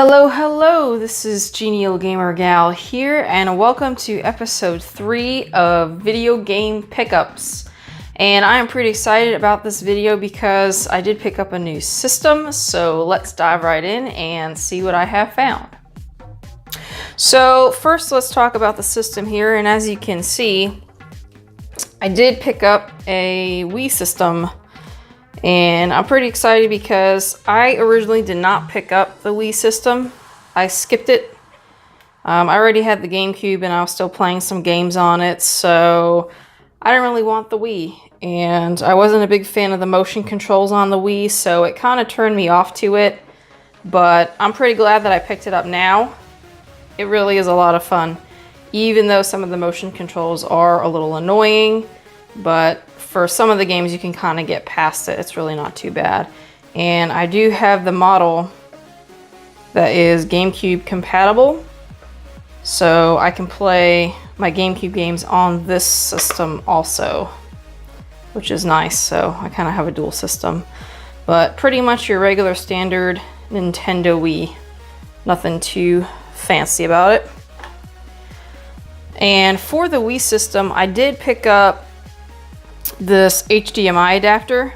Hello, this is Genial Gamer Gal here, and welcome to episode 3 of Video Game Pickups. And I am pretty excited about this video because I did pick up a new system, so let's dive right in and see what I have found. So first let's talk about the system here, and as you can see, I did pick up a Wii system. And I'm pretty excited because I originally did not pick up the Wii system. I skipped it. I already had the GameCube and I was still playing some games on it, so I didn't really want the Wii. And I wasn't a big fan of the motion controls on the Wii, so it kind of turned me off to it. But I'm pretty glad that I picked it up now. It really is a lot of fun, even though some of the motion controls are a little annoying. But for some of the games you can kind of get past it. It's really not too bad. And I do have the model that is GameCube compatible, so I can play my GameCube games on this system also, which is nice. So I kind of have a dual system, but pretty much your regular standard Nintendo Wii. Nothing too fancy about it. And for the Wii system, I did pick up this HDMI adapter,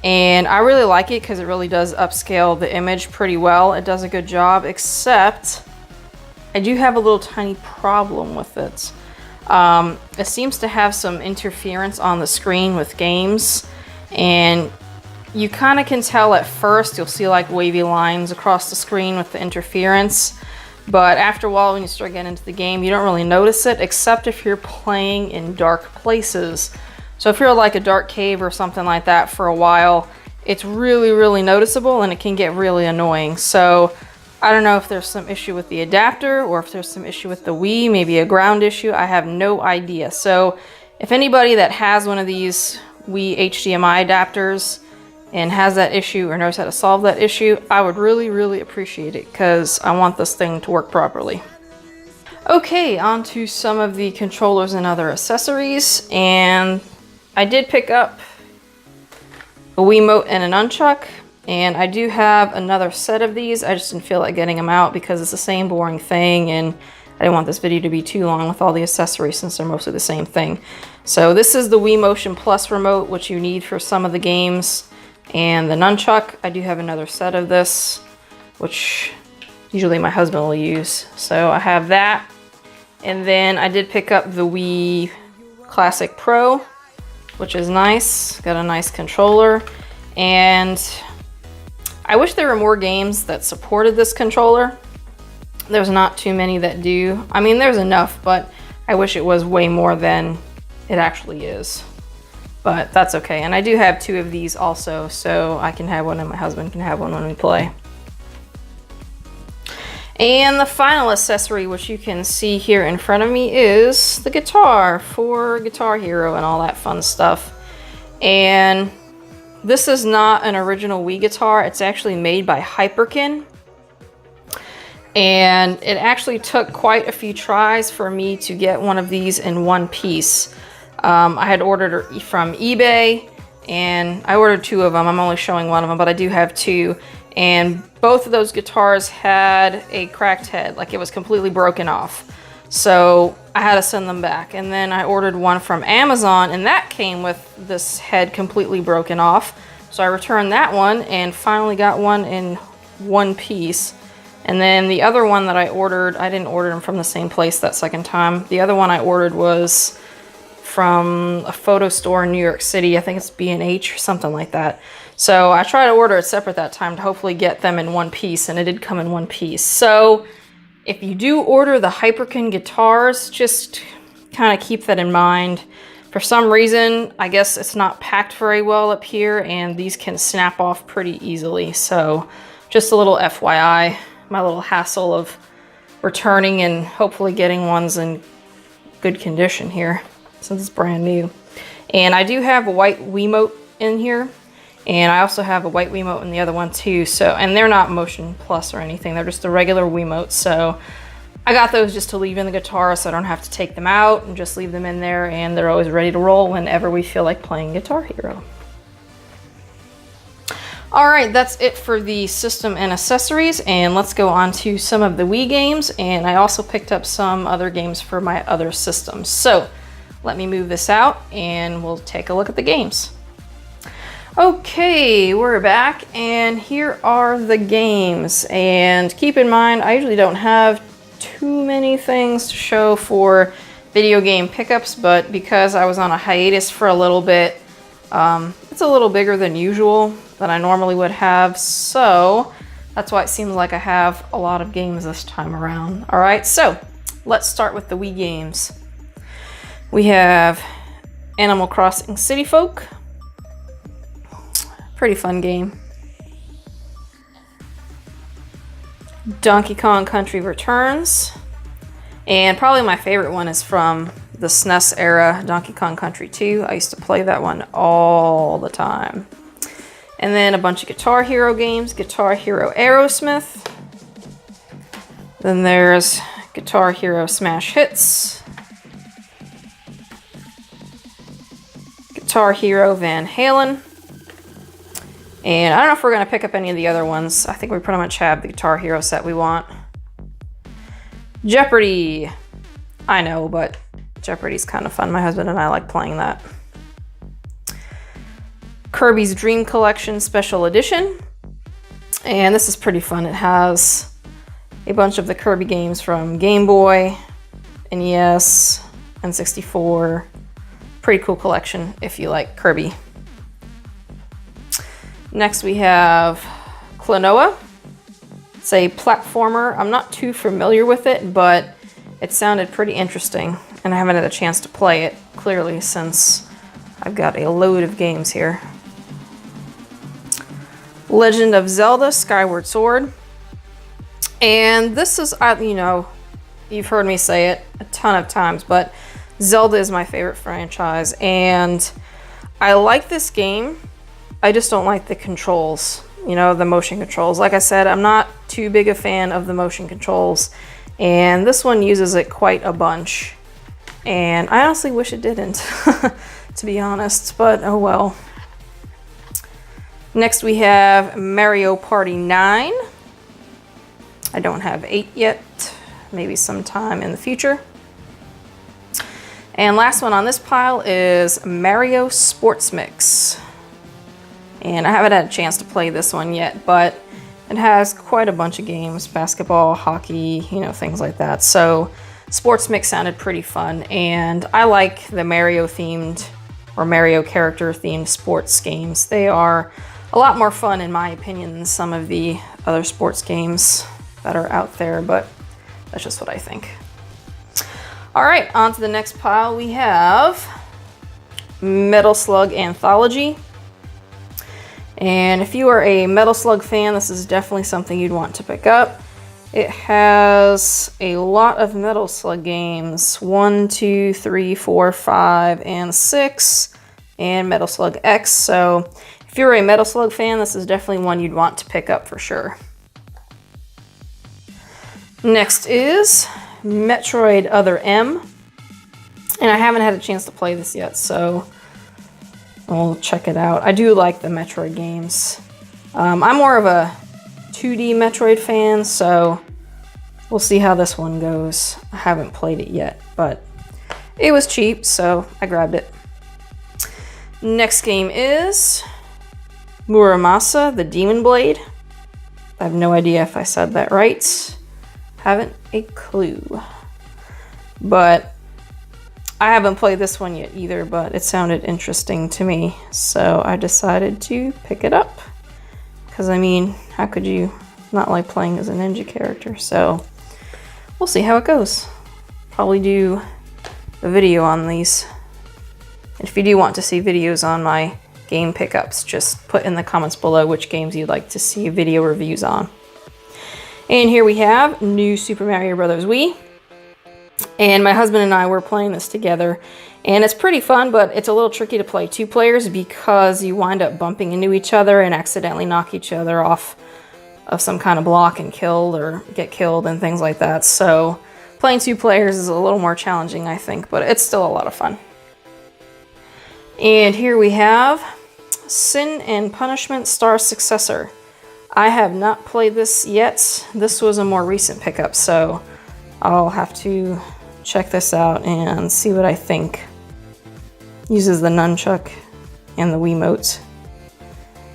and I really like it because it really does upscale the image pretty well. It does a good job, except I do have a little tiny problem with it. It seems to have some interference on the screen with games, and you kind of can tell at first. You'll see like wavy lines across the screen with the interference, but after a while when you start getting into the game, you don't really notice it, except if you're playing in dark places. So if you're like a dark cave or something like that for a while, it's really noticeable and it can get really annoying. So I don't know if there's some issue with the adapter or if there's some issue with the Wii, maybe a ground issue. I have no idea. So if anybody that has one of these Wii HDMI adapters and has that issue or knows how to solve that issue, I would really appreciate it because I want this thing to work properly. Okay, on to some of the controllers and other accessories. And I did pick up a Wiimote and an nunchuck, and I do have another set of these. I just didn't feel like getting them out because it's the same boring thing, and I didn't want this video to be too long with all the accessories since they're mostly the same thing. So this is the Wii Motion Plus remote, which you need for some of the games, and the nunchuck. I do have another set of this, which usually my husband will use. So I have that, and then I did pick up the Wii Classic Pro, which is nice. Got a nice controller, and I wish there were more games that supported this controller. There's not too many that do. I mean, there's enough, but I wish it was way more than it actually is. But that's okay. And I do have 2 of these also, so I can have one and my husband can have one when we play. And the final accessory, which you can see here in front of me, is the guitar for Guitar Hero and all that fun stuff. And this is not an original Wii guitar. It's actually made by Hyperkin. And it actually took quite a few tries for me to get one of these in one piece. I had ordered it from eBay, and I ordered 2 of them. I'm only showing one of them, but I do have 2. And both of those guitars had a cracked head, like it was completely broken off. So I had to send them back. And then I ordered one from Amazon, and that came with this head completely broken off. So I returned that one and finally got one in one piece. And then the other one that I ordered, I didn't order them from the same place that second time. The other one I ordered was from a photo store in New York City. I think it's B&H or something like that. So I tried to order it separate that time to hopefully get them in one piece, and it did come in one piece. So if you do order the Hyperkin guitars, just kind of keep that in mind. For some reason, I guess it's not packed very well up here, and these can snap off pretty easily. So just a little FYI, my little hassle of returning and hopefully getting ones in good condition here, since it's brand new. And I do have a white Wiimote in here. And I also have a white Wiimote in the other one too. So, and they're not Motion Plus or anything. They're just the regular Wiimotes. So I got those just to leave in the guitar so I don't have to take them out and just leave them in there. And they're always ready to roll whenever we feel like playing Guitar Hero. All right, that's it for the system and accessories, and let's go on to some of the Wii games, and I also picked up some other games for my other systems. So let me move this out and we'll take a look at the games. Okay, we're back, and here are the games. And keep in mind, I usually don't have too many things to show for video game pickups, but because I was on a hiatus for a little bit, it's a little bigger than usual than I normally would have, so that's why it seems like I have a lot of games this time around. All right, so let's start with the Wii games. We have Animal Crossing City Folk. Pretty fun game. Donkey Kong Country Returns. And probably my favorite one is from the SNES era, Donkey Kong Country 2. I used to play that one all the time. And then a bunch of Guitar Hero games. Guitar Hero Aerosmith. Then there's Guitar Hero Smash Hits. Guitar Hero Van Halen. And I don't know if we're going to pick up any of the other ones. I think we pretty much have the Guitar Hero set we want. Jeopardy! I know, but Jeopardy's kind of fun. My husband and I like playing that. Kirby's Dream Collection Special Edition. And this is pretty fun. It has a bunch of the Kirby games from Game Boy, NES, N64. Pretty cool collection if you like Kirby. Next we have Klonoa. It's a platformer. I'm not too familiar with it, but it sounded pretty interesting, and I haven't had a chance to play it, clearly, since I've got a load of games here. Legend of Zelda Skyward Sword. And this is, you know, you've heard me say it a ton of times, but Zelda is my favorite franchise, and I like this game. I just don't like the controls, you know, the motion controls. Like I said, I'm not too big a fan of the motion controls, and this one uses it quite a bunch. And I honestly wish it didn't, to be honest, but oh well. Next we have Mario Party 9. I don't have 8 yet, maybe sometime in the future. And last one on this pile is Mario Sports Mix. And I haven't had a chance to play this one yet, but it has quite a bunch of games, basketball, hockey, you know, things like that. So Sports Mix sounded pretty fun, and I like the Mario themed or Mario character themed sports games. They are a lot more fun in my opinion than some of the other sports games that are out there, but that's just what I think. All right, on to the next pile. We have Metal Slug Anthology. And if you are a Metal Slug fan, this is definitely something you'd want to pick up. It has a lot of Metal Slug games, 1, 2, 3, 4, 5, and 6, and Metal Slug X. So if you're a Metal Slug fan, this is definitely one you'd want to pick up for sure. Next is Metroid Other M. And I haven't had a chance to play this yet, so we'll check it out. I do like the Metroid games. I'm more of a 2D Metroid fan, so we'll see how this one goes. I haven't played it yet, but it was cheap, so I grabbed it. Next game is Muramasa, the Demon Blade. I have no idea if I said that right. Haven't a clue. But I haven't played this one yet either, but it sounded interesting to me, so I decided to pick it up. Because, I mean, how could you not like playing as a ninja character? So, we'll see how it goes. Probably do a video on these. And if you do want to see videos on my game pickups, just put in the comments below which games you'd like to see video reviews on. And here we have New Super Mario Bros. Wii. And my husband and I were playing this together, and it's pretty fun, but it's a little tricky to play 2 players because you wind up bumping into each other and accidentally knock each other off of some kind of block and killed or get killed and things like that. So playing 2 players is a little more challenging, I think, but it's still a lot of fun. And here we have Sin and Punishment Star Successor. I have not played this yet. This was a more recent pickup, so I'll have to check this out and see what I think. Uses the nunchuck and the Wiimote.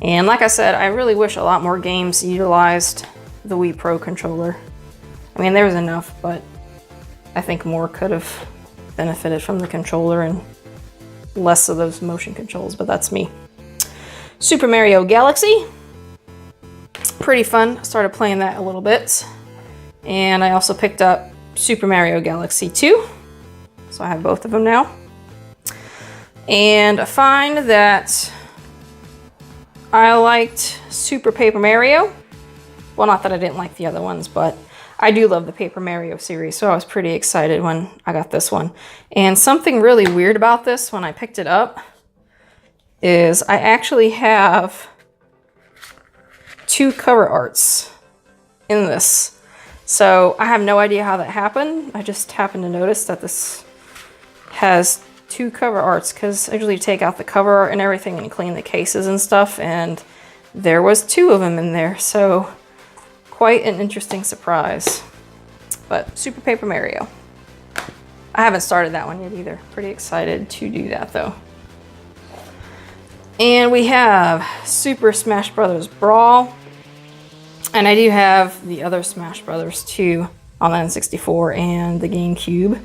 And like I said, I really wish a lot more games utilized the Wii Pro controller. I mean, there was enough, but I think more could have benefited from the controller and less of those motion controls, but that's me. Super Mario Galaxy. Pretty fun. I started playing that a little bit. And I also picked up Super Mario Galaxy 2. So I have both of them now. And I find that I liked Super Paper Mario. Well, not that I didn't like the other ones, but I do love the Paper Mario series, so I was pretty excited when I got this one. And something really weird about this when I picked it up is I actually have 2 cover arts in this. So I have no idea how that happened. I just happened to notice that this has 2 cover arts, because I usually take out the cover art and everything and clean the cases and stuff, and there was 2 of them in there. So quite an interesting surprise. But Super Paper Mario. I haven't started that one yet either. Pretty excited to do that though. And we have Super Smash Bros. Brawl. And I do have the other Smash Bros. Too on the N64 and the GameCube.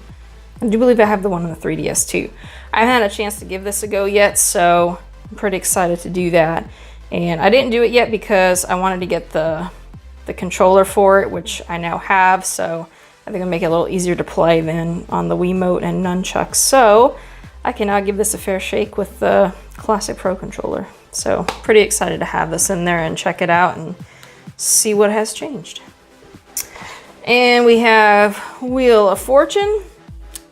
I do believe I have the one on the 3DS too. I haven't had a chance to give this a go yet, so I'm pretty excited to do that. And I didn't do it yet because I wanted to get the controller for it, which I now have, so I think it'll make it a little easier to play than on the Wiimote and nunchucks. So I can now give this a fair shake with the Classic Pro controller. So pretty excited to have this in there and check it out and see what has changed. And we have Wheel of Fortune.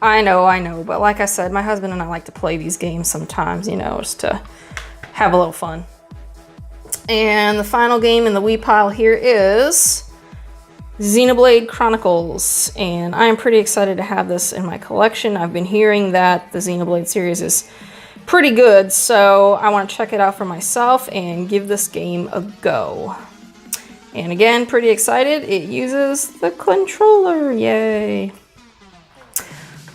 I know, but like I said, my husband and I like to play these games sometimes, you know, just to have a little fun. And the final game in the Wii pile here is Xenoblade Chronicles, and I am pretty excited to have this in my collection. I've been hearing that the Xenoblade series is pretty good, so I want to check it out for myself and give this game a go. And again, pretty excited. It uses the controller, yay!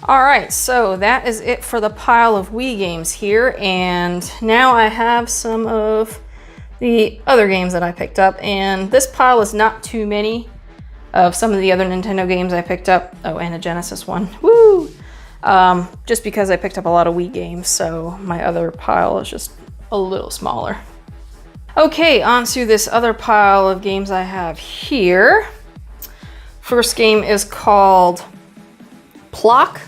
Alright, so that is it for the pile of Wii games here, and now I have some of the other games that I picked up, and this pile is not too many of some of the other Nintendo games I picked up. Oh, and a Genesis one. Woo! Just because I picked up a lot of Wii games, so my other pile is just a little smaller. Okay, on to this other pile of games I have here. First game is called Plock.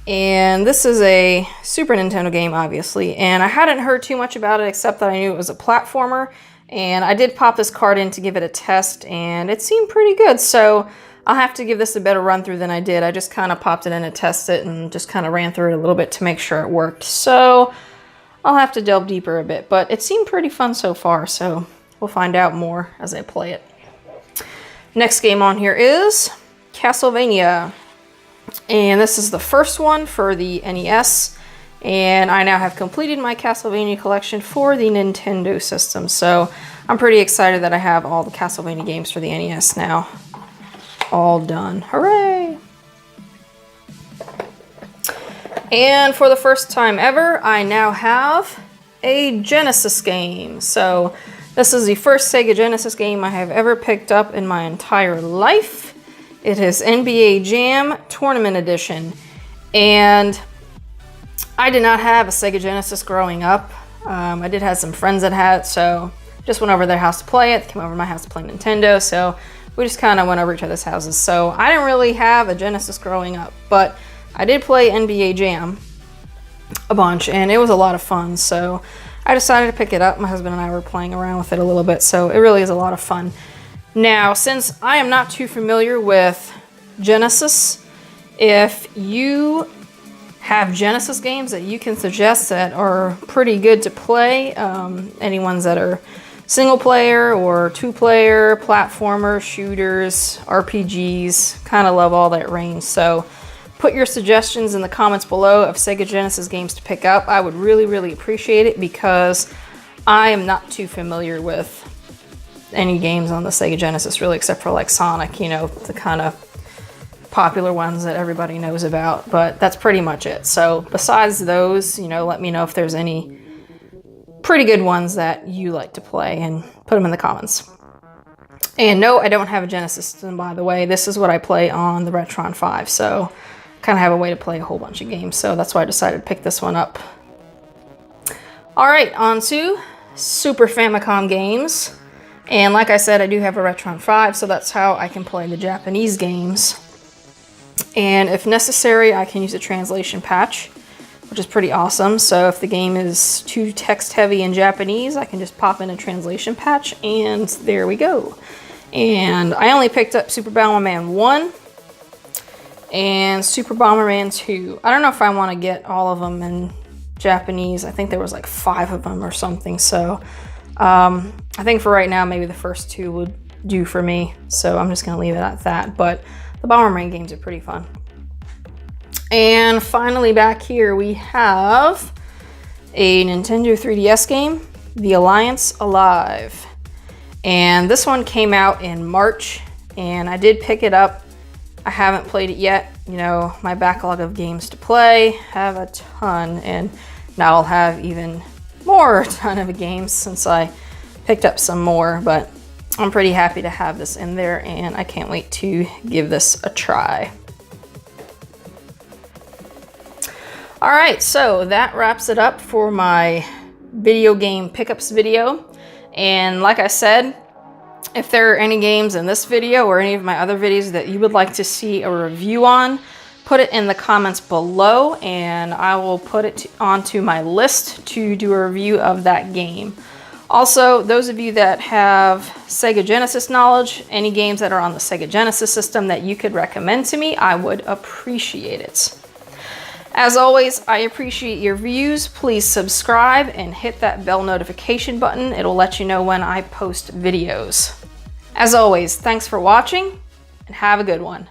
And this is a Super Nintendo game, obviously, and I hadn't heard too much about it except that I knew it was a platformer, and I did pop this card in to give it a test, and it seemed pretty good, so I'll have to give this a better run through than I did. I just kind of popped it in to test it and just kind of ran through it a little bit to make sure it worked, so I'll have to delve deeper a bit, but it seemed pretty fun so far, so we'll find out more as I play it. Next game on here is Castlevania. And this is the first one for the NES, and I now have completed my Castlevania collection for the Nintendo system, so I'm pretty excited that I have all the Castlevania games for the NES now. All done. Hooray! And for the first time ever, I now have a Genesis game. So this is the first Sega Genesis game I have ever picked up in my entire life. It is NBA Jam Tournament Edition, and I did not have a Sega Genesis growing up. I did have some friends that had it, so just went over to their house to play it. They came over to my house to play Nintendo, so we just kind of went over each other's houses. So I didn't really have a Genesis growing up, but I did play NBA Jam a bunch, and it was a lot of fun, so I decided to pick it up. My husband and I were playing around with it a little bit, so it really is a lot of fun. Now, since I am not too familiar with Genesis, if you have Genesis games that you can suggest that are pretty good to play, any ones that are single player or 2-player, platformer, shooters, RPGs, kind of love all that range. So put your suggestions in the comments below of Sega Genesis games to pick up. I would really, really appreciate it because I am not too familiar with any games on the Sega Genesis really, except for like Sonic, you know, the kind of popular ones that everybody knows about, but that's pretty much it. So besides those, you know, let me know if there's any pretty good ones that you like to play and put them in the comments. And no, I don't have a Genesis system, by the way. This is what I play on the Retron 5, so kind of have a way to play a whole bunch of games, so that's why I decided to pick this one up. All right, on to Super Famicom games. And like I said, I do have a Retron 5, so that's how I can play the Japanese games. And if necessary, I can use a translation patch, which is pretty awesome. So if the game is too text heavy in Japanese, I can just pop in a translation patch and there we go. And I only picked up Super Bomberman 1 and Super Bomberman 2. I don't know if I want to get all of them in Japanese. I think there was like 5 of them or something. So I think for right now, maybe the first 2 would do for me. So I'm just going to leave it at that. But the Bomberman games are pretty fun. And finally back here we have a Nintendo 3DS game, The Alliance Alive. And this one came out in March and I did pick it up. I haven't played it yet. You know, my backlog of games to play have a ton, and now I'll have even more ton of games since I picked up some more, but I'm pretty happy to have this in there and I can't wait to give this a try. All right, so that wraps it up for my video game pickups video. And like I said, if there are any games in this video or any of my other videos that you would like to see a review on, put it in the comments below and I will put it onto my list to do a review of that game. Also, those of you that have Sega Genesis knowledge, any games that are on the Sega Genesis system that you could recommend to me, I would appreciate it. As always, I appreciate your views. Please subscribe and hit that bell notification button. It'll let you know when I post videos. As always, thanks for watching and have a good one.